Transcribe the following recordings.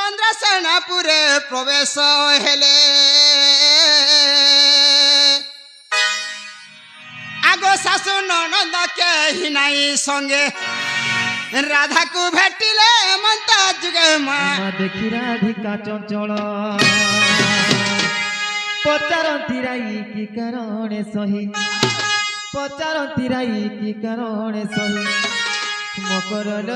ଚନ୍ଦ୍ରସେନପୁରେ ପ୍ରବେଶ ହେଲେ ଆଗ ଶାଶୁ ନଣନ୍ଦ କେହି ନାହିଁ ସଙ୍ଗେ ରାଧାକୁ ଭେଟିଲେ ମନ୍ତା ଯୁଗେ ମା ଦେଖି ରାଧିକା ଚଞ୍ଚଳ ପଚାରନ୍ତି ରାଇ କି କାରଣେ ସହି ପଚାରନ୍ତି ରାଇ କି କାରଣେ ସହି ମକରଲ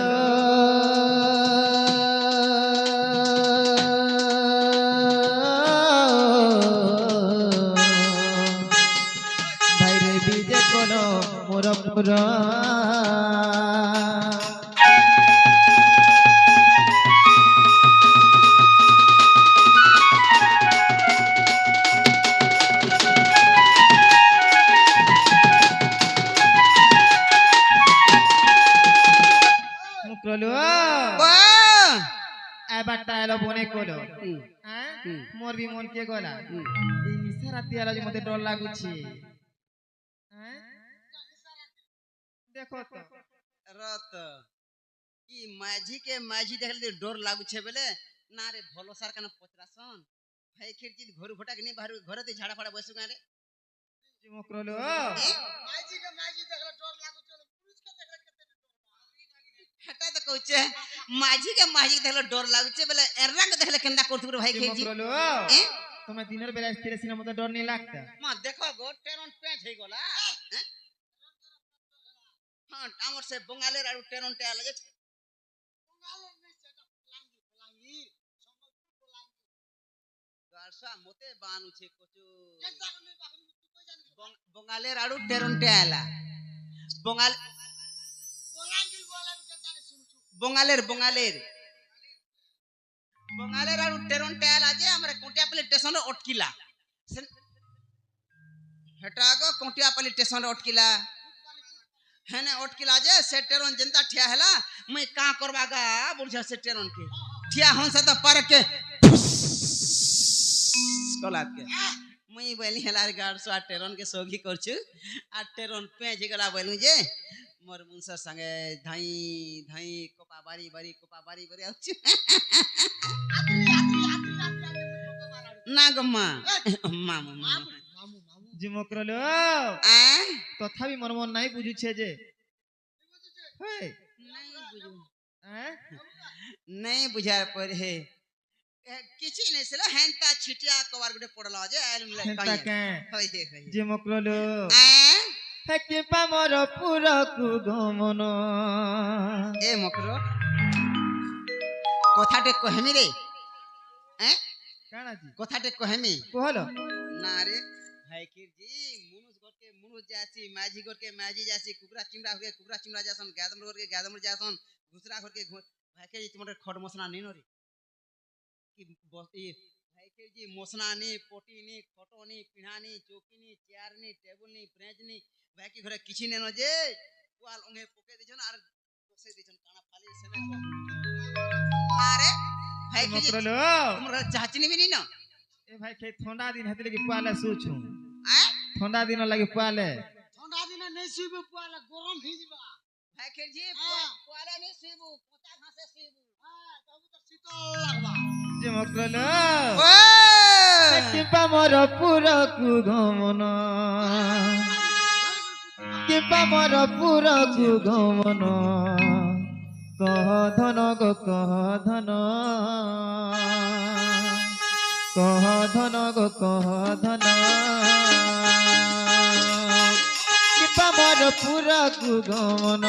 ଭାଇରେ ବିଜେ କଲ ମୋର ପୁରା मोर भी मन के गला निशा राति आला मते डर लागुछि देखो तो रत ई माझी देखले डर लागु छे बेले ना रे भलो सार कन पचरासन भाई खिड़की घर फटा के नहीं बाहर घर ते झाड़ा फाड़ा बसु गारे जिमो करलो माझी देखले डर लागु छे पुलिस के देखले केते हटा तो कहछे माझी देखले डर लागु छे बेले एर्रा के देखले केंदा करथु रे भाई खिड़की करलो तुम्हें दिनर बेला स्थिर सिना मते डर नहीं लागता मां देखो गो टेरन पेच हे गला हां हमर से बंगाले आड़ू टेरन टे आले बंगाले नहीं सेटा फलांगी संबलपुर फलांगी गारसा मते बानु छे कोचु केता को नहीं बाखनी तू कोई जाने बंगाले आड़ू टेरन टे आला बंगाल फलांगी बोला केता ने सुनछु बंगालेर आड़ू टेरन टे आला जे हमरे कोटियापल्ली स्टेशन रे अटकिला हेटा गो कोटियापल्ली स्टेशन रे अटकिला हेने अटकिला जे से टेरन जनता ठिया हैला मैं का करबा गा बुझा से टेरन के ठिया हन से तो पर के कलात के मैं बोली हैला गाड़ सो टेरन के सोगी करछु आ टेरन पेज गला बोलू जे मोर मुंसा संगे धाई धाई कोपा बारी आछु ना गम्मा मामू जिमो करलो तथापि मन मन नहीं बुझु छे जे नहीं बुझा पर है किछि नहीं सला हेंता छिटिया कवार गुडे पड़ला जे हेंता के होय देख जिमो करलो के पामर पुरा कु गमन ए मकरो कथाटे कहमी रे काना जी कथाटे कहमी कहलो ना रे भाई किर जी मुनुस जासी माझी घर के माझी जासी कुकरा चिमड़ा जासन गादम जासन घुसरा घर के भाई के तुमरे खड मसना नहीं नो रे कि भाई के जी मसना नी पोटी नी खटो नी पिढ़ा नी चौकी नी चेयर नी टेबल नी ब्रेंच नी भाई के घरे किछि नेनो जे वाल ओंगे पोके दिछन आर दोसे दिछन काना फाली सेने अरे भाई के जी तुमरे चाचनी भी नहीं न ए भाई के ठंडा दिन हतले कि पाले सोचू ठंडा दिन लगे पाले ठंडा दिन नहीं सुबु पाले गरम ही जिबा भाई के जी पाले नहीं सुबु पोता घासे सुबु हां तब तो शीतल लागबा जे मकलो के पामर पुरा कु गमन के पामर पुरा कु गमन कह धन गो कह धन कि पामर पुरा कु गमन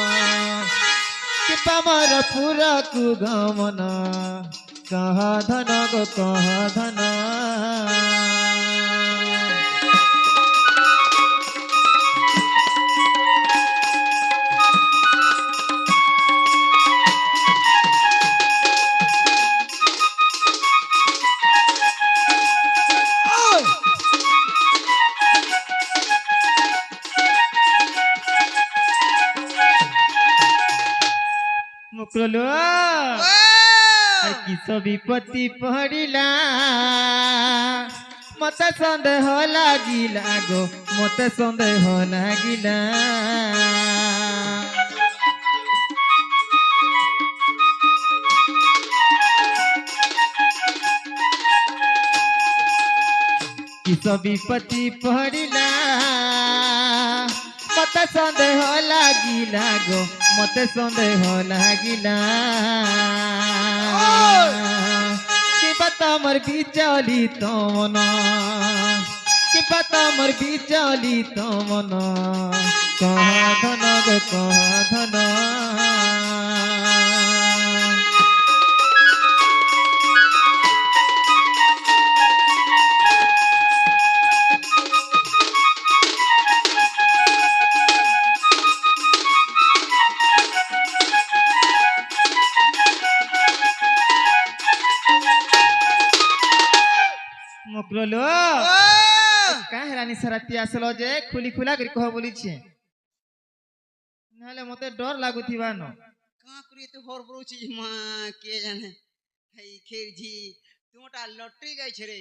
कह धन गो कह धन मुकलो किस विपत्ति पड़िला मत संदेह लागिला गो मत संदेह लागिला किस विपत्ति पड़िला मते संदेह लागिला गो मते संदेह लागिला किबा तमर विचलित मन किबा तमर विचलित मन कह धन गो कह धन मकरलो काहे रानी सराती आसलो जे खुली खुला करी कह बोली छे नाले मते डर लागुथिबा न का करी तो हर बरो चीज मां के जाने हई खेर जी तुमटा लटरी गई छे रे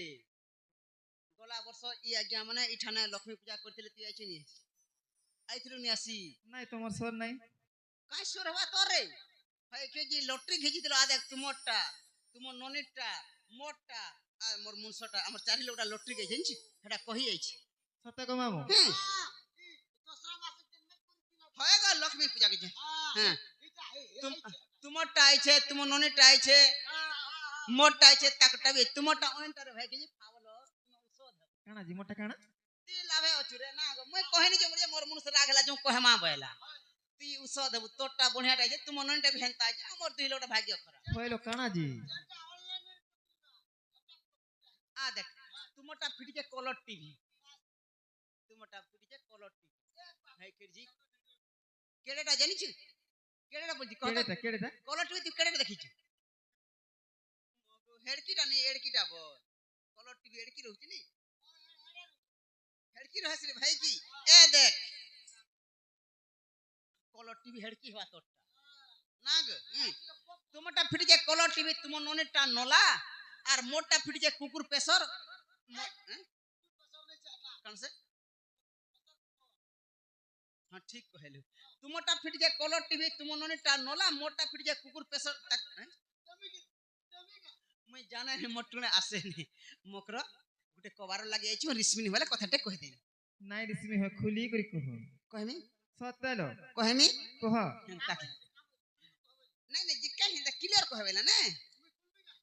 गला वर्ष ई आज्ञा माने इठाने लक्ष्मी पूजा करथिले तू आइछ नी आइथिलु नी आसी नहीं तमर सर नहीं काय सोर हवा तोरे हई के जी लटरी घेजितलो आ देख तुमटा तुम ननिटा मोटा आ मोर मुनसटा हमर चारि लोटा लटरी गई छे हेडा कहि आइछ सत्य को मामू होएगा लक्ष्मी पूजा के हां तुमटा आइछे तुम ननिटा आइछे मोटा आइछे ताकटा भी तुमटा ओनटारे भाई के फावलो काना जी मोटा काना ती लाभे अचुरे ना गो मैं कहनी जे मोर मुनस रागला जो कहमा बयला ती उस देबु तोटा बढ़ियाटा आइछे तुम ननिटा भी हेंता आइछे हमर दुई लोटा भाग्य खरा होइलो काना जी आ देख तुमटा फिटिके कलर टीवी तुमटा फिटिके कलर टीवी भाई के जी केडेटा जानि छु केडेटा बोलजी केडेटा कलर टीवी तू केडेटा देखि छु हेडकीटा नहीं एडकीटा बोल कलर टीवी एडकी रहउछि नी हेडकी रहस रे भाई की ए देख कलर टीवी हेडकी हवा तोटा नाग तुमटा फिटिके कलर टीवी तुम ननेटा नला আর মোটা ফিটিছে কুকুর পেছর কোন সে हां ठीक कहलु तुमटा फिटिছে কলর টিভি তুম ননিটা নলা মোটা ফিটিছে কুকুর পেছর মই জানা নে মটুনে আসে নি মকর গুটে কবার লাগি আইছি রিসমিনি হলে কথাটা কই দেই নাই রিসমি হয় খুলি করি কহ কইমি সত্যলো কইমি কহ তাকে নাই নাই জিকা হিন্দা ক্লিয়ার কহবেলা না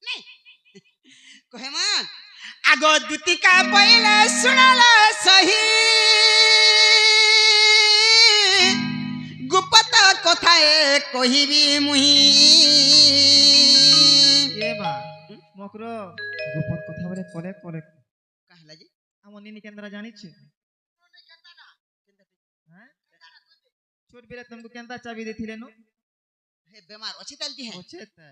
নাই কহেমা আগ দুতিকা পইলে শুনালা সহি গুপ্ত কথায়ে কহিবি মুহি এ বা মকর গোপন কথা বলে কলে কলে কাহলা জি আমন নিনি কেন্দ্রা জানিছ হ্যাঁ ছোট বেলা तुमको কেন্দ্রা চাবি দেथिले नो हे बेमार अछि तालती है আছে তা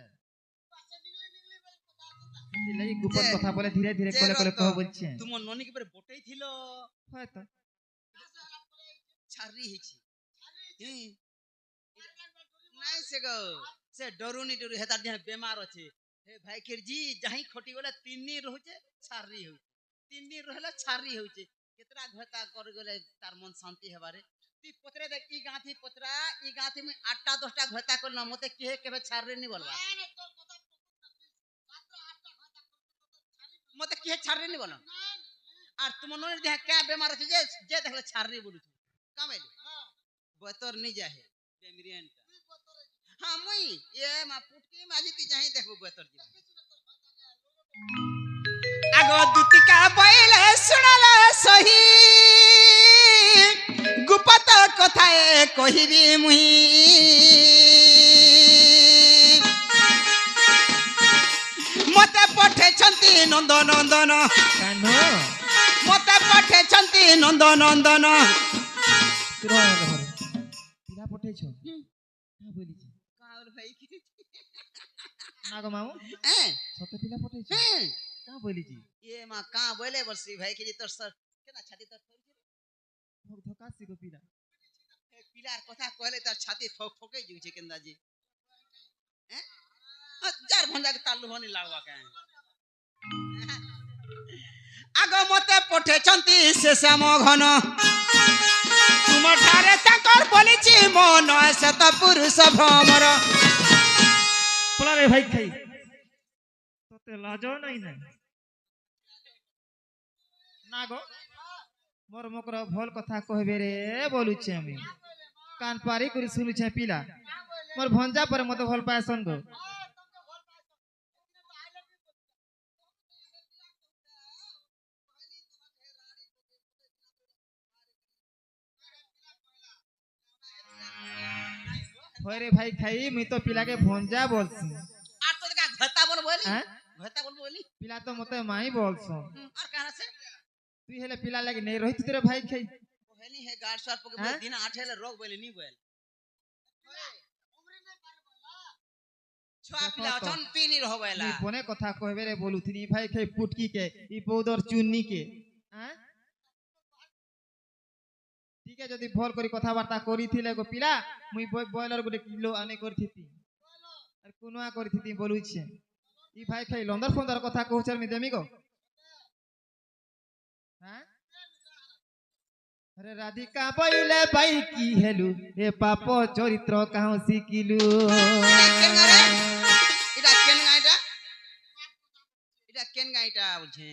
দিলাই গোপন কথা বলে ধীরে ধীরে কলে কলে কহ বলছে তুম ননি কি পরে বটেই থিলো হয় তো ছারি হিছি নাই से गो से डरुनी डरु हेता देह बेमार अछि हे भाई केरजी जही खटी गले 3 दिन रहउचे छारी हो 3 दिन रहले छारी होउचे केतरा घता कर गले तार मन शांति हेबारे ती पत्रे देख ई गांठी पत्रा ई गांठी में 8टा 10टा घता कर न मते केबे छारे नि बोलबा मते के छारे नि बोल আর तुम नोनी देह क्या बेमार अछि जे देखले छारी बोलु कामेले बतर नहीं जाहे बेमरियन हां मुई ए मा पुटकी माजी ती जाही देखबो बतर जी आगो दुतिका बइले सुनला सही गुप्त कथाए कहिबी मुही मते पठे छंती नंदन नंदन कानो मते पठे छंती नंदन नंदन पिला पठेछ का बोली छी कावर भाई की ना गो मामू ए सत पिला पठेछ का बोली छी ये मा का बोले बरसी भाई की तोर सर केना छाती तोर भोग धकासी को पिला ए पिलार कथा कहले तार छाती ठोक ठोके जउ छे केंदा जी हैं हजार भंजा के तालु होनी लागवा के आगो मते पठे छंती से श्याम घन तुम ठारे ताकर बोली छी मन से त पुरुष भ्रमर पला रे भाई खाई तोते लाजो नहीं ना না গো মোর মকর ভল কথা কহবে রে বলুছে আমি কান পারি করে শুনুছে পিলা মোর ভঞ্জা পরে মতে ভাল পায়সন গো হরে ভাই খাই মুই তো পিলাকে ভঞ্জা বলছি আর তো দেখা ঘতা বল বলি হ্যাঁ ঘতা বল বলি পিলা তো মতে মাই বলছ আর কার আছে তুই হেলে পিলা লাগি নেই রহিত তোরে ভাই খাই হেনি হে গাড় সার পকে হ্যাঁ? দিন আঠেলে রোগ বলে নি বল ছুয়া পিলা দেখো তো। অছন পিনি রহবেলা নি বনে কথা কহবে রে বলুথিনি ভাই খাই পুটকি কে ই বৌদর চুন্নি কে হ্যাঁ ঠিক আছে যদি ভল করি কথাবার্তা করিছিলে গো পিলা মুই বয়লর গোটে কিলো আনে করিথিতি আর কুনুয়া করিথিতি বলুছে ই ভাই খাই লন্দর ফন্দর কথা কହୁছে আমি দেমি গো হ্যাঁ আরে রাধিকা বইলে বাই কি হেলু এ পাপ চরিত্র কাহু শিকিলু এটা কেন গাইটা এটা কেন গাইটা বলছে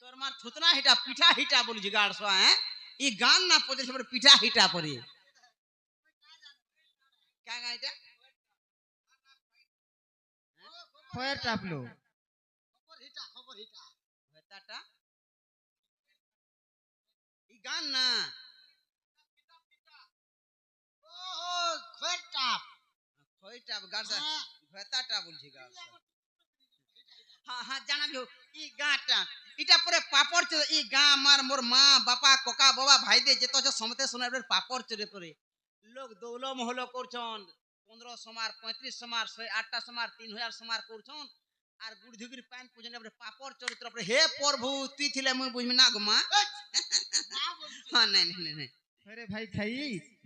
তোর মার থুতনা হিটা পিঠা হিটা বলছি গাড় সোয়া হ্যাঁ ই গান না পড়ে সব পিঠা হিটা পড়ে কে গাইটা ফয়ের টাপলো হেতাটা ই গান না খইটা গাড় হেতাটা বলছি গাড় হ্যাঁ হ্যাঁ জানাবি ই গাঁটা এটা পরে পাপড় চলে ই গাঁ আমার মোর মা বাপা কোকা বাবা ভাই দে যেত সমতে শোনাবে পাপড় চলে পরে লোক দৌল মহল করছন 15 সমার 35 সমার 108টা সমার 3000 সমার করছন আর গুড় ধুগির পান পূজন পাপড় চরিত্র পরে হে প্রভু তুই থিলে মুই বুঝমি না গো মা হ্যাঁ নাই নাই নাই আরে ভাই খাই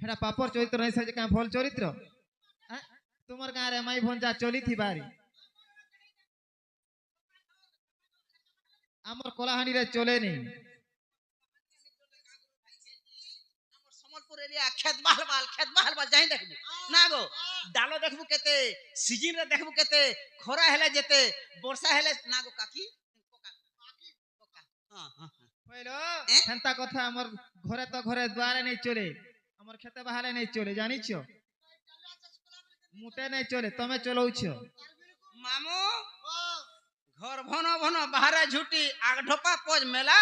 হেডা পাপর চরিত্র নাই সে কা ভল চরিত্র হ্যাঁ? তোমার গাঁ রে মাই ভঞ্জা চলি থিবারি আমার কলাহানি রে চলে নি আমার সম্বলপুর এরিয়া খেত বাল যাই দেখবো না গো ডালো দেখবো কেতে সিজন রে দেখবো কেতে খরা হেলে যেতে বর্ষা হেলে না গো কাকি হ্যাঁ হ্যাঁ হইলো এ? হেনতা কথা আমার ঘরে তো ঘরে দুয়ারে নেই চলে আমার খেতে বাহারে নেই চলে জানিছ মুটে নেই চলে তুমি চলৌছ মামু ঘর ঘন ঘন বাহারে ঝুটি আগ ঢোপা পজ মেলা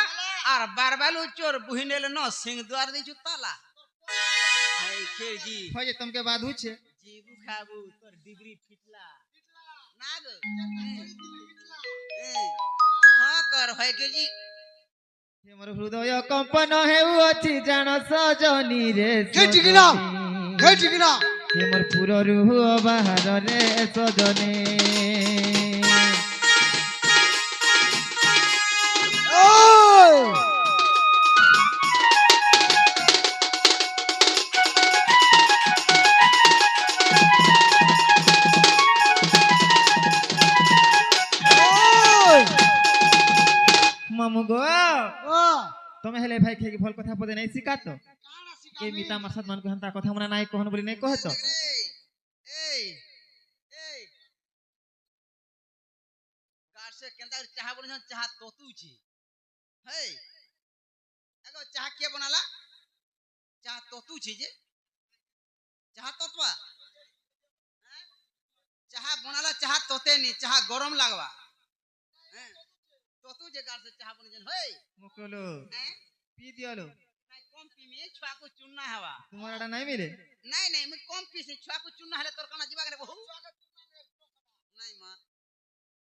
আর বারবালু চোর বুহিনেল ন সিং দুয়ার দিছু তালা হাই খেজি হয় যে তোমাকে বাঁধুছে জিবু খাবু তোর ডিগ্রি ফিটলা না গো হ্যাঁ কর হয় খেজি আমার হৃদয় কম্পন হেউছি জান সজনী রে ঠিক না ঠিক না আমার পুরো রুহ বাহার রে সজনী ওই ওই মামু গো ও তুমি হেলে ভাই খেয়ে ভাল কথা পদে নাই শিকাত এই মিতা মাসাদ মান হেনতা কথা মনে নাই কহন বলি নাই কহে তো এই এই গাছে কেনতা চাহা বলছন চাহা ততুছি হেই এগো চাহা কে বনালা চাহা ততুছি যে চাহা ততবা চাহা বনালা চাহা ততে নি চাহা গরম লাগবা হ্যাঁ ততু যে গাছে চাহা বনেছেন হেই মুকলো হ্যাঁ পি দিয়ালো নাই কম পিমি ছুয়া কো চুন্না হওয়া তোমার এটা নাই মিলে নাই নাই মুই কম পিছি ছুয়া কো চুন্না হলে তোর কানা ଯିବା করে বহু নাই মা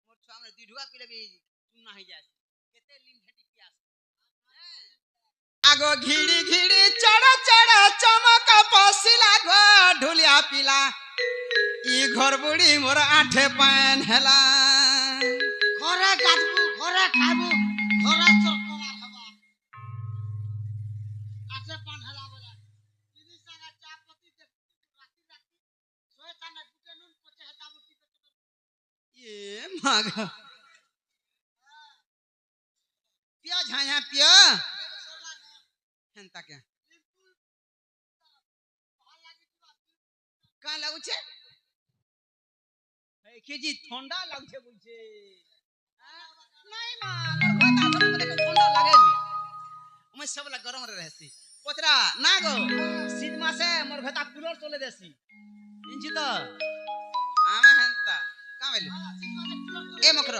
মোর ছুয়া মানে দুই ঢুকা পিলে বি চুন্না হই যায় কেতে লিম ভেটি পিয়াস আগো ঘিড়ি ঘিড়ি চড় চড় চমক পশিলা গো ঢুলিয়া পিলা ই ঘর বুড়ি মোর আঠে পান হেলা ঘরে কাটবো ঘরে খাবো ঘরে চরকমা খাবা আছে পান হেলা বলা তিনি সাঙ্গা চা পতি দে রাতি রাতি সোয়ে তানে গুটে নুন পচে হেতা বুটি এ মাগ পিয়া ঝায়া পিয়া হেনতা কে কাঁ লাগুছে এই কেজি ঠান্ডা লাগছে বলছে নাই মা মোর ঘর তা মতে ঠান্ডা লাগেনি আমি সবলা গরম রে रहसी পচরা না গো শীত মাসে মোর ঘর তা কুলার চলে দেছি ইঞ্চি তো আমি হেনতা কামেলু এ মকর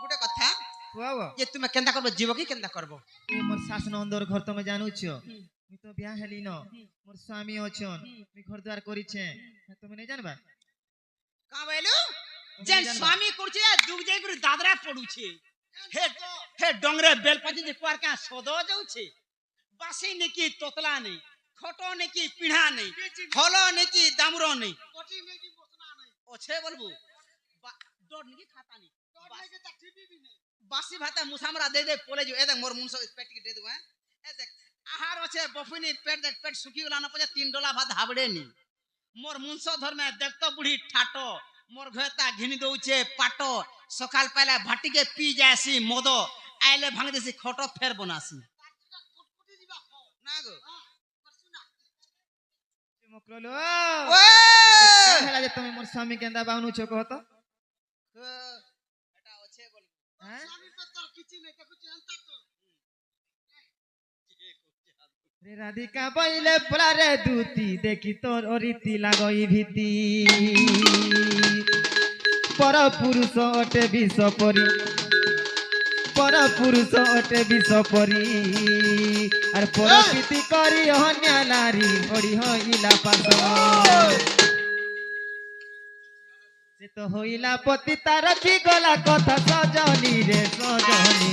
গোটে কথা କୁହ যে তুমি কেনতা করবে জীব কি কেনতা করব ଏ ମୋର ଶାଶ ନନ୍ଦର ଘର ତମେ ଜାଣୁଛ ମୁଇଁ ତ ବିହା ହେଲି ନ ମୋର ସ୍ୱାମୀ ଅଛନ୍ ମୁଇଁ ଘର ଦ୍ୱାର କରିଛେ ତମେ ନାଇଁ ଜାଣବା কামেলু যে স্বামী করছে যুগ যাই করে দাদরা পড়ুছে হে হে ডংরে বেলপাতি যে কুয়ার কা সদ যাচ্ছে বাসি নেকি তোতলা নেই খটো নেকি পিঢ়া নেই হল নেকি দামর নেই কোটি में की बसना नहीं ওছে বলবু ডর নেকি খাতা নেই तो नहीं के ता टीवी भी नहीं বাসি ভাতা মুসামরা দে দে পলে যো এ দেখ মোর মুনস পেট কি দে দু হ্যাঁ এ দেখ আহার আছে বফিনি পেট দেখ পেট শুকি গলা না পজে 3 ডলা ভাত হাবড়ে নি মোর মুনস ধর্মে দেখ তো বুড়ি ঠাটো মোর ঘেতা ঘিনি দউছে পাট সকাল পাইলা ভাটিকে পি যাসি মদ আইলে ভাঙি দেছি খটো ফের বনাসি कुटकुटी जीवा हो না গো हां सुना ମକରଲୋ ଓ ହେଲା ଯେ ତମେ ମୋର ସ୍ୱାମୀ କେନ୍ତା ବାହୁନୁଛ କହ ତ এটা আছে বল হ্যাঁ स्वामी पे तोर किछि नहीं देखु अंता तो রে রাধিকা বইলে পলারে দুতি দেখি তোর রীতি লাগই ভীতি পর পুরুষ অটে বিষ পরি পর পুরুষ অটে বিষ পরি আর পর প্রীতি করি অন্যা নারী হরি হইলা পাশ সে তো হইলা পতি তার কি গলা কথা সজনী রে সজনী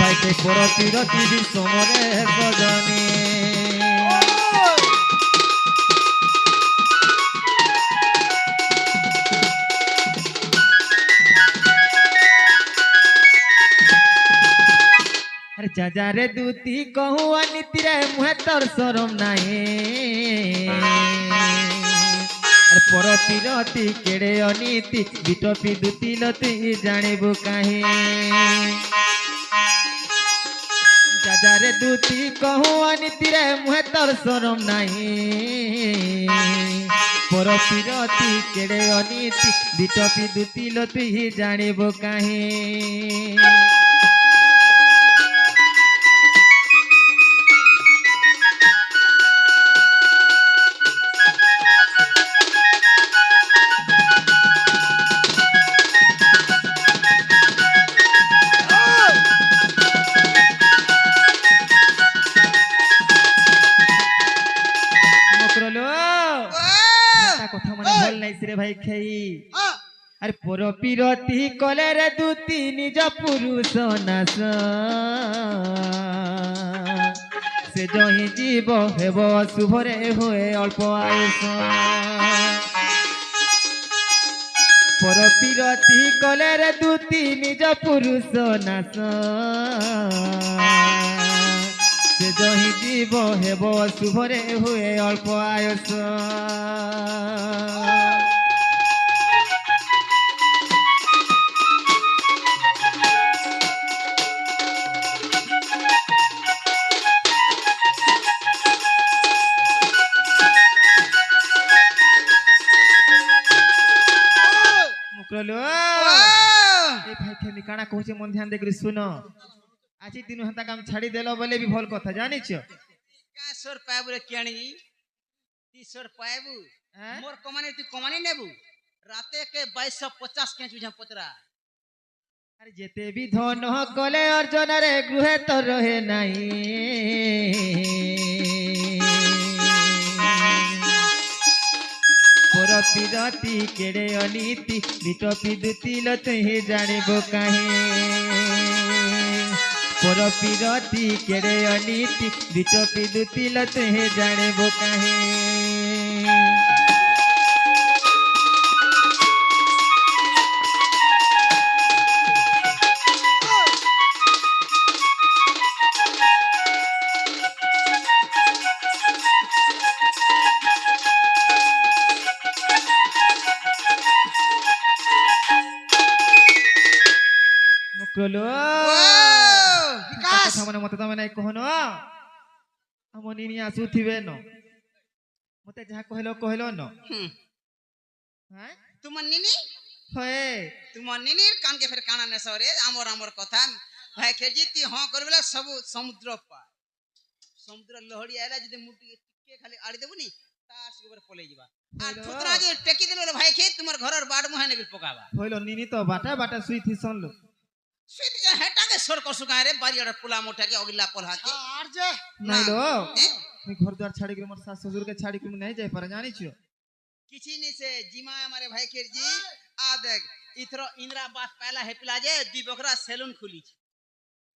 বাইতে পরতি রতি বিসমরে সজনী আরে যাজারে দুতি কহু অনীতিরে মুহে তোর শরম নাই আর পরতি রতি কেড়ে অনীতি বিটপি দুতি লতি জানিবু কাহে যাজারে দুতি কহু অনীতিরে মুহে তোর শরম নাই পরতি রতি কেড়ে অনীতি বিটপি দুতি লতি জানিবু কাহে মকরলো তা কথা মানে ভাল নাইছে রে ভাই খেই हां আরে পর পিরতি কলে রে দুতি নিজ পুরুষ নাশ সে জহি জীব হেব শুভরে হয়ে অল্প আয়ুষ পর পিরতি কলে রে দুতি নিজ পুরুষ নাশ সে জহি জীব হেব শুভরে হয়ে অল্প আয়ুষ মুকরলো এই ভাই খেমি কাଣା কହୁছে মন ধ্যান দেকরি শুন আজি দিন হাতা কাম ছাড়ি দেল বলে বি ভাল কথা জানিছ কাসর পাইবু রে কিয়ানি তিসর পাইবু হ্যাঁ মোর কমানি তুই কমানি নেবু রাতে কে 2250 কেঁচু ঝা পতরা আরে যেতে বি ধন কলে অর্জন রে গৃহে তো রহে নাই পর পিরতি কেড়ে অনীতি বিটপি দুতি লতে জানিব কাহে পর পিরতি কেড়ে অনীতি বিটপি দুতি লতে জানিব কাহে মুকরলো বিকাশ কথা মানে মতে তুমি নাই কহন আম নিনি আসুথিবে ন মতে যাহা কহিল কহিল ন হ্যাঁ তোমার নিনি হয়ে तुम निनीर कान के फिर काना ने सरे आमर आमर कथा भाई खेजी ती हां करबेला सब समुद्र पार समुद्र लहड़ी आइला जदि मुटी टिके खाली आड़ी देबुनी तार से ऊपर पले जीवा आ ठुतरा जे टेकी देलो भाई खे तुमर घरर बाड़ मुहे ने पकावा হইল নিনি তো বাটা বাটা সুইথি শুনলো सुइत जे हेटा के सोर को सुगा रे बारियार पुला मोटा के अगिला पलहा के আর যে নাইলো ए? আমি ঘর দুয়ার ছাড়ি করে মোর শাশ শ্বশুরকে ছাড়ি করে নাই যাই পারে জানিছো किसी नहीं से जीमा हमारे भाई खेर जी आ देख इथरो इंदिरा बास पहला है पिला जे दी बकरा सैलून खुली छी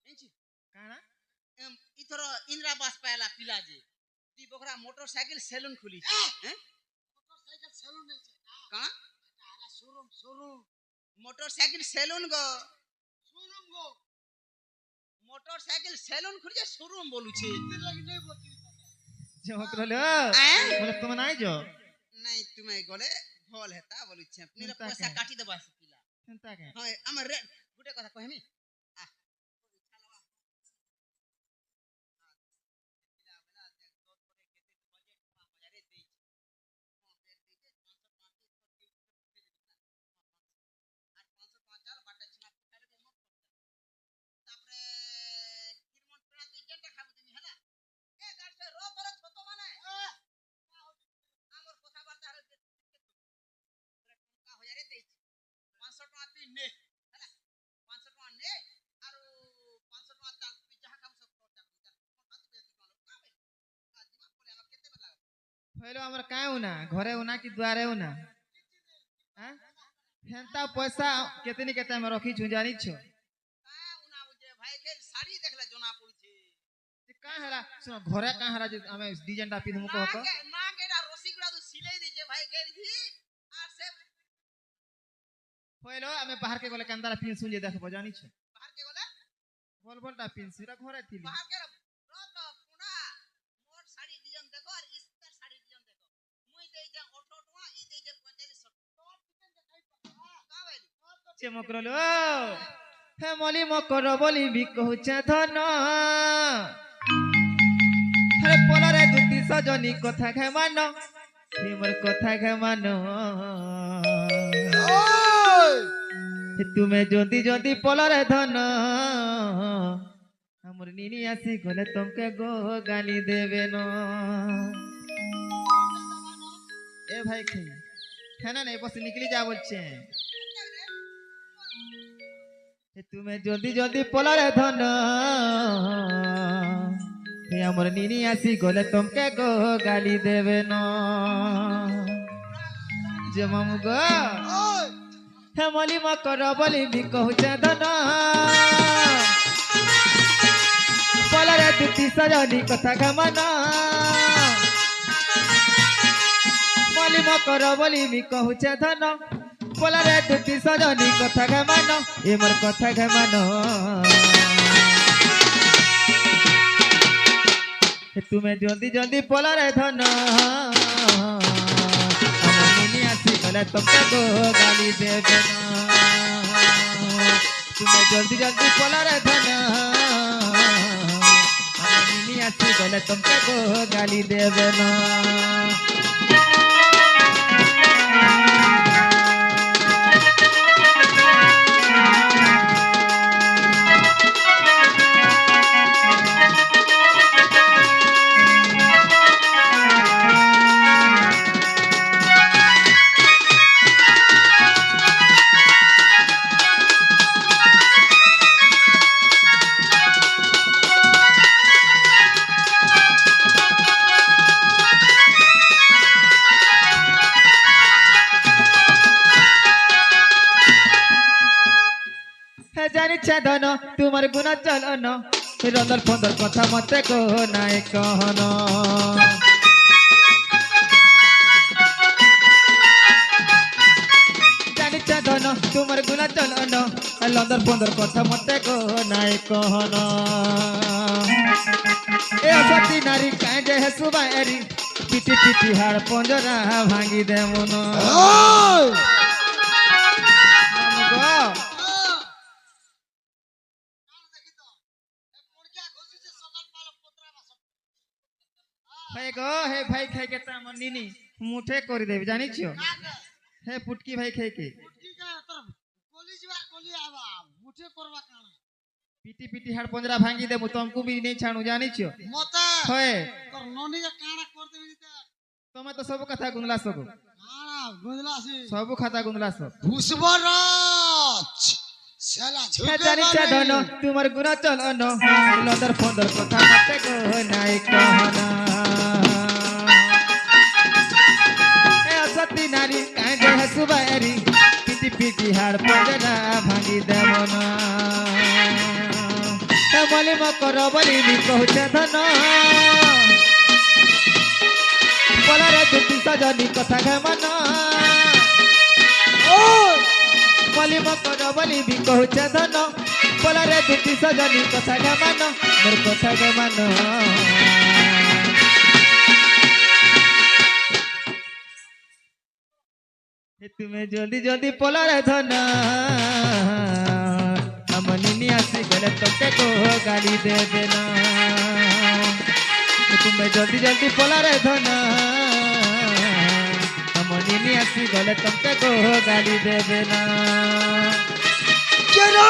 एंची কানা इथरो इंदिरा बास पहला पिला जे दी बकरा मोटरसाइकिल सैलून खुली छी हैं মোটরসাইকেল সেলুন নেছে कहां আলা শোরুম শোরুম मोटरसाइकिल सैलून गो শোরুম গো मोटरसाइकिल सैलून खुली जे शोरूम बोलू छी দিন লাগি নেই বলছি যে হকরলো हैं বলে তুমি নাই যো नहीं तुम्हें गले भल हेता बोलू छी अपनी चिंता पैसा के? काटी देबा से पिला চিন্তা কে हां हमर रे गुटे कथा कहमी आ হইল আমার কায় উনা ঘরে উনা কি দুয়ারে উনা হ্যাঁ হেনতা পয়সা কেতনি কেতে আমি রখিছু জানিছো শাড়ি দেখলে জনা পড়ছে কা হেরা শুনো ঘরে কা হেরা যে আমি ডিজাইনটা পিনমু কহ তো না কেডা রসি গুড়া তো সিলাই দিছে ভাই কেজি আর সে হইল আমি বাহারকে গলে কান্দারা পিনছু যে দেখবো জানিছো বাহার কে গলে বল বলটা পিনছু এটা ঘরে থিলি বাহার কে রত পুনা মোর শাড়ি ডিজাইন দেখো আর ইস্তার শাড়ি ডিজাইন দেখো মুই দেই যে 18 টাকা ই দেই যে 45 কা বাইলি চমকরলো হে মলি মকর বলি বি কহুছে ধন হরে পলারে দুতি সজনী কথা খে মান হে মোর কথা খে মান তুমি যদি যদি পলারে ধন আমার নিনি আসি গলে তোমাকে গো গালি দেবে ন এ ভাই খানা নেই বসে নিকলি যা বলছে তুমি যদি যদি পলারে ধন আমার নিনি আসি গলে তোমাকে গো গালি দেবে ন যে মামু গো হেমলি মকর বলি বি কহুছে ধন পলারে দুটি সজনী কথা ঘমান মলি মকর বলি বি কহুছে ধন পলারে দুটি সজনী কথা ঘমান এমর কথা ঘমান তুমি যদি যদি পলারে ধন আসি গলে তোকে গো গালি দেবে না তুমি জলদি জলদি পলারে ধন আমি আসি গলে তোকে গো গালি দেবে না জানিছে ধন তোমার গুণ চলন রন্দর ফন্দর কথা মতে কো নাই কহন জানিছে ধন তোমার গুণ চলন লন্দর ফন্দর কথা মতে কো নাই কহন এ অসতি নারী কায় যে সুবাইরি পিটি পিটি হাড় পঞ্জরা ভাঙি দে মন ভাই গো হে ভাই খাই কে আমার নিনি মুঠে করে দেবে জানিছো হে পুটকি ভাই খাই কে ঠিক আছে তো गुटे करवा काना पिटी पिटी हाड़ पंजरा भांगी दे तुमको भी नहीं छाणु जानी छियो मते होए तोर ननी के काना करते बिते तमे तो सब कथा गुनला सब काना गुंदलासी सब खाता गुनला सब घुसबराज साला हे झुके जानी छे धन तुमर गुना चलन लंदर फंदर कथा मते को नाई कहना ए असती नारी काहे दे सुबारी पिटी पिटी हाड़ पंजरा भांगी देवना हे मले मकर बली भी कहूचे धन पलारे दुती सजनी कथा घे मन मली मकर बली भी कहूचे धन पलारे दुती सजनी कथा घे मन मोर कथा घे मन हे तुम्हें जल्दी जल्दी पलारे धन हमनी आसी गले तोके को गाली दे देना तुम्हें जल्दी जल्दी पलारे धन हमनी आसी गले तोके को गाली दे देना केरो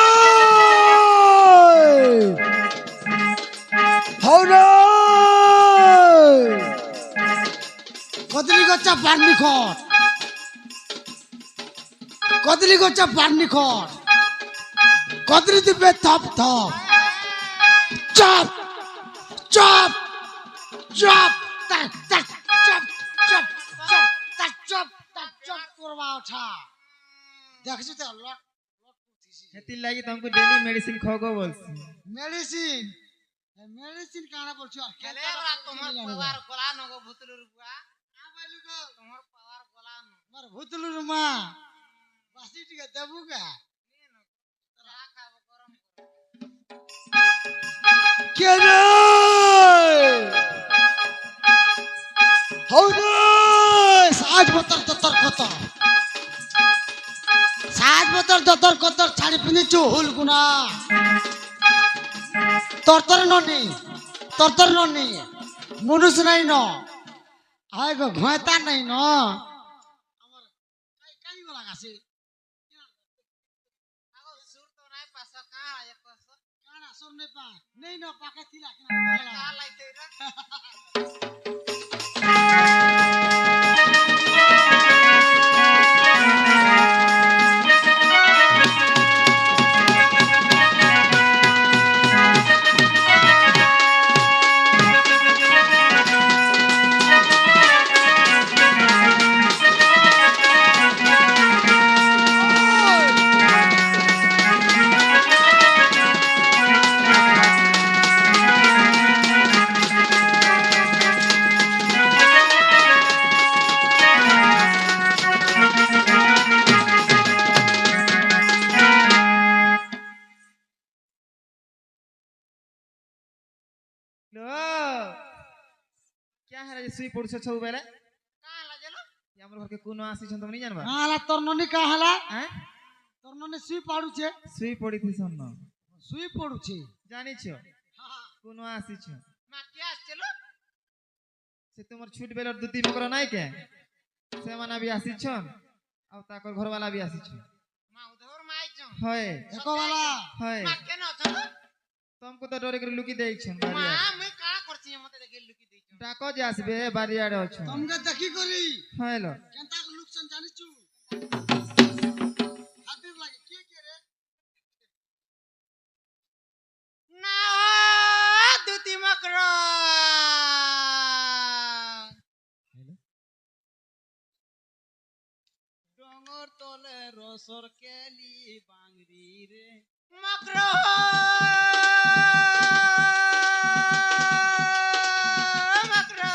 हौरो कदली गच्चा पानी खट कदली गच्चा पानी खट कदली दिबे थप थप चप चप चप तक तक चप चप चप तक चप करवा उठा देखछि त लट हेती लागी तुमको डेली मेडिसिन खोगो बोलसी मेडिसिन मेडिसिन काना बोलछु और केले बा तुम्हार पावर गोला नगो भूतलु रुपा आ बालू को तुम्हार पावर गोला न मार भूतलु रुमा बासी टिके देबुगा रा खाबो गरम केरे हौरे साज बतर ततर कतर साज बतर ततर कतर छाड़ी पिनी चुहुल गुना तरतर ननी मनुष्य नहीं न आए गो घोता नहीं न हमर काई वाला गासी आगो सुर तो नाही पासा का एक पासा काना सुर नहीं न पाके तिला का किना लाइते रे क्या है रे सुई पड़छ छौ बेले का लागेलो ये हमर घर के कोनो आसी छन तुम नहीं जानबा हाला तोर ननी का हाला हैं तोर ननी सुई पाडू छे सुई पड़ी थी सन सुई पड़ू छे जानी छियो हां कोनो आसी छ मा क्या चलो से तुमर छूट बेलर दुती मकर नाही के से माना भी आसी छन अब ताकर घर वाला भी आसी छ मा उधर माई छ होय एको वाला होय मा के न छ तुमको तो डरे कर लुकी देई छन मा बारिया मैं का करछि मते देखे लुकी देई छ डाको जे आसबे बारिया रे छ तुमके देखी करी होय लो केंता के लुक सन जानि छु हातिर लागे के रे ना दुती मकरा डोंगर तले रसर केली बांगरी रे मकरा मकरा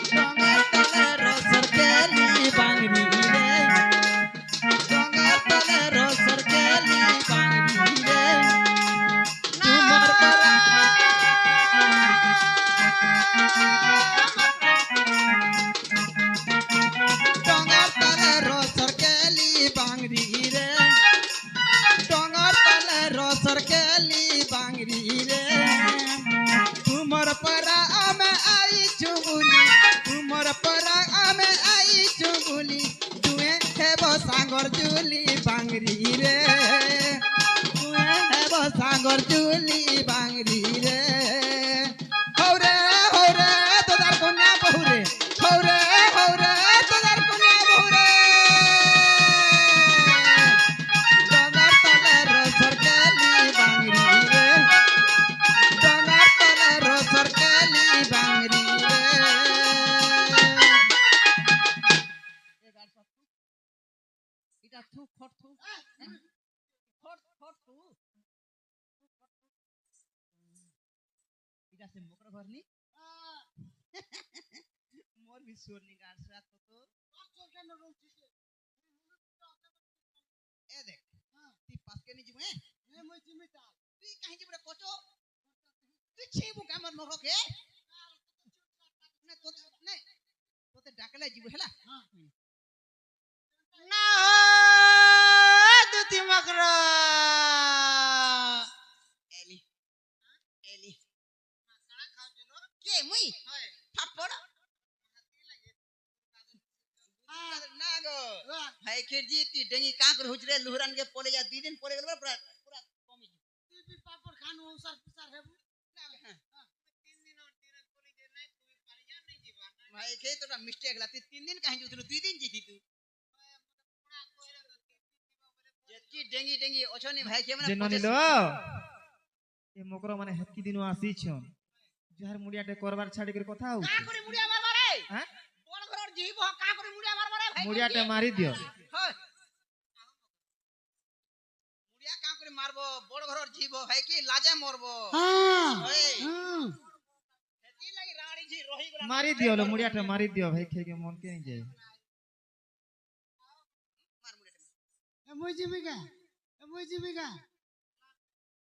डोंगर तले रसर केली बांगरी रे डोंगर तले रसर केली बांगरी रे तुमर पर डोंगर तले रसर केली बांगरी रे डोंगर तले रसर केली बांगरी रे तुमर परा आमे आई चुगुली तुमर परा आमे आई चुगुली तुए हेबो सांगर जुली बांगरी रे এটা থু খট থু খট খট থু এটা সে মকর ঘর নি মোর भी सुर नी गाड़ से तो ए देख ती पास के नी जीव है তুই কাহি জীব রে কচো তুই ছিবু কামর মকর কে না তো নাই তোতে ডাকলে জীব হেলা না দুটি মকর এলি এলি কে মুই থাপড় না গো ভাই খেরজি তুই ডেঙ্গি কাঁ করে হুজরে লুহরান के পড়ে যা 2 দিন পড়ে গেল পুরা পুরা কমই ভাই কে তোটা মিস্টেক লা তুই 3 দিন কাহি যুতলু 2 দিন জিতি তুই যেতি ডেঙ্গি ডেঙ্গি অছনি ভাই কে মানে যে ননিলো এ মকর মানে হেতকি দিন আসিছন যার মুড়িয়াটে করবার ছাড়ি করে কথা হউ কা করে মুড়িয়া মারবা রে হ্যাঁ বড় ঘরর জীব কা করে মুড়িয়া মারবা রে ভাই মুড়িয়াটে মারি দিও হয় মুড়িয়া কা করে মারবো বড় ঘরর জীব ভাই কি লাজে মরবো ওই হেতি লাগি রাড়ি জি রহি গলা মারি দিও লো মুড়িয়াটে মারি দিও ভাই খেকে মন কে নি যায় মার মুড়িয়াটে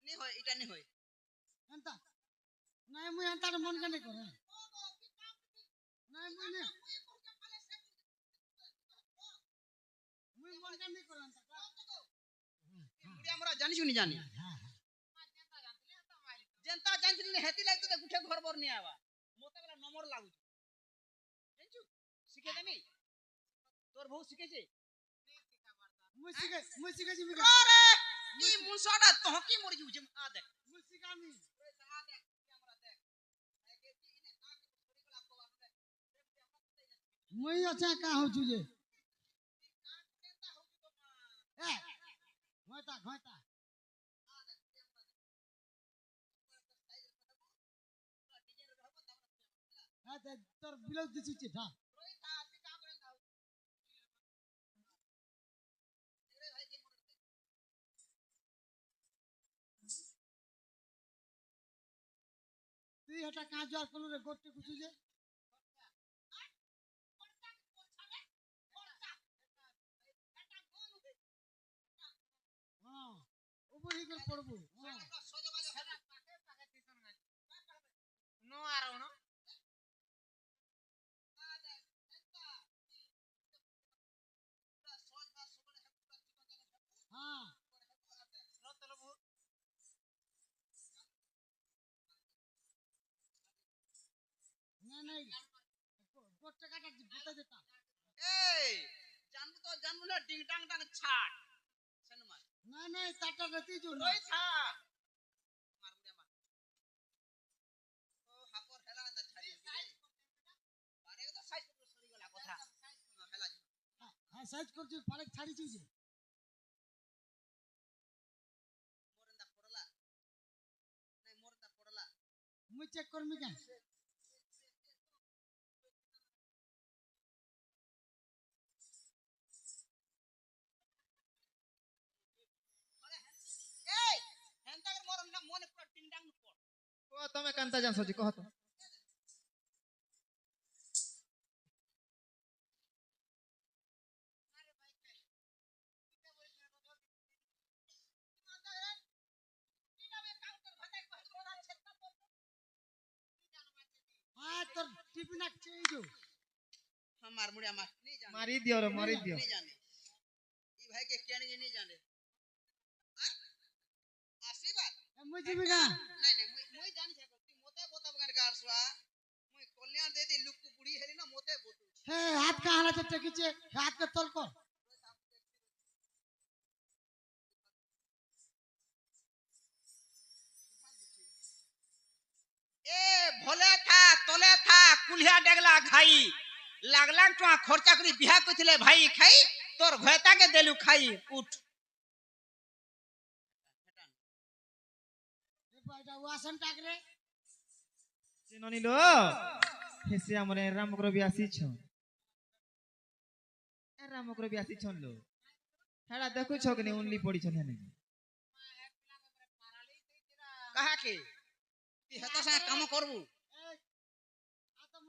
নি হয় এটা নি হয় মন কেন করে নাই মুই নে মুই মন কেন করে মুড়িয়া আমরা জানিছু নি জানি জেনতা জানতিনি হেতি লাগতো তো গুঠে ঘর বর নি আবা মতে বেলা নম্বর লাগু জানছু শিখে দেনি তোর বউ শিখেছে মুই শিখেছি বিকা আরে ই মুসাটা তহকি মরি জুছে আ দেখ মুই শিখামি মুই আচ্ছা কা হউছু যে এ ঘয়তা তোর বিলজ দিছি চিঠা তুই এটা কাজ আর কোন রে গোটে কুছু যে হ্যাঁ উপরে করে পড়বো নো আর নো হ্যাঁ নাই গোটে কাটা ভুতা যেতা এই জানবু না ডিং ডাং ডাং ছাট সনমার নাই তাটা রতি জো না রই থা মার মুড়িয়া মার ও হাপর হেলা আন্দা ছাড়ি দিলে পারে তো সাইজ করে সরি গলা কথা হেলা হ্যাঁ সাইজ করছি পারে ছাড়িছি যে মোরন্দা পড়লা নাই মোরন্দা পড়লা মুই চেক করমি কেন এই হেনতাগের মোরন্দা মনে পুরা ডিং ডাং পড় ও তুমি কান্তা জানছো জি কহ তো হ্যাঁ তোর টিফিন আছে এই जो हां मार मुड़िया मार नहीं जाने मारी दियो रे मारी दियो नहीं जाने ई भाई के केने नहीं जाने आशीर्वाद मुई जीविका नहीं नहीं मुई जानी छे तू मोते बोता बगन गारसवा मुई कल्याण दे दे लुक बुढ़ी हेली ना मोते बोतू हे हाथ का हाला चट्टे किचे हाथ के तल कर ए भले था तले था कुलिया डेगला खाई लागला तो खर्चा करी बिहा कइथिले भाई खाई तोर घयता के देलु खाई उठ ए बाइटा वासन टाकरे চিননিলো হেসে আমরে রামগ্র বি আসিছ রামগ্র বি আসিছন লো ହେଟା ଦେଖୁଛ କି ନି ଉନଲି ପଡ଼ିଛନ୍ ହେନେ কাহা কে তুই হেত সাথে কাম করবু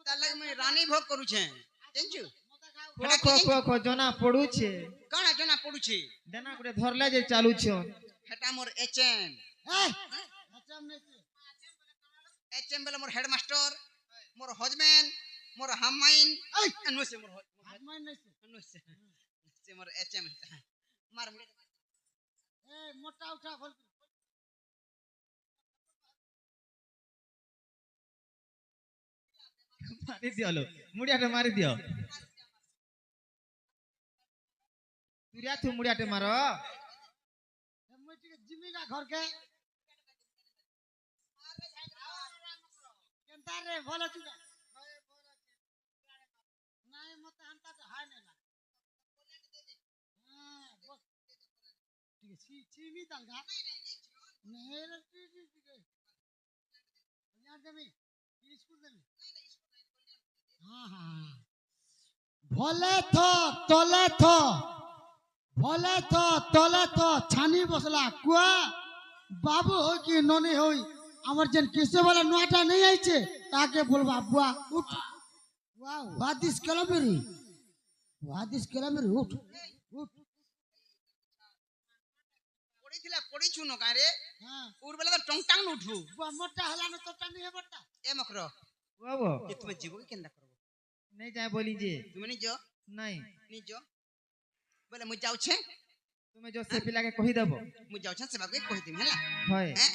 তার লাগে মুই রানী ভোগ করুছে জানছু মতে খাও খো জনা পড়ুছে কাଣା জনা পড়ুছে দেনা গুଟେ ধরলে যে চালুছন হেটা মোর এচএম এই আচ্ছা নেছি এচএম বেলে মোর হেডমাস্টার মোর হাজবেন্ড মোর হামাইন এই নসে মোর হাতমাই নেছি নসে সে মোর এচএম মার মুড়ে এই মোটা উঠা বল মারি দিও মুড়িয়াটে মারি দিও তুরিয়া তু মুড়িয়াটে মার মই টিকে জিমিগা ঘরকে কেনতা রে ভালো তুই নাই মতে হান্তা তো হাই নাই না হ্যাঁ বস ঠিক আছে চিমি তালগা নাই রে ঠিক ইয়ার দেমি স্কুল দেমি হ্যাঁ হ্যাঁ ভলে তলে ভলে তলে ছানি বসলা কুয়া বাবু হই কি ননি হই আমার যেন কিসে বলে নোয়াটা নেই আইছে তাকে বলবা বুয়া উঠ ওয়াও হাদিস কালামেরি উঠ উঠ পড়িছিলা পড়িছু ন কারে হ্যাঁ উর বেলে তো টংটাং উঠু বুয়া মোটা হলা না তোটা নেই বড়টা এ মকর বাবু কি তুমি জীব কেনটা করব নাই যায় বলি যে তুমি নিজ নাই নিজ বলে মুই যাউছে তুমি যে সে পিলাকে কহি দেব মুই যাউছে সেবা কই দিম হেলা হয় হ্যাঁ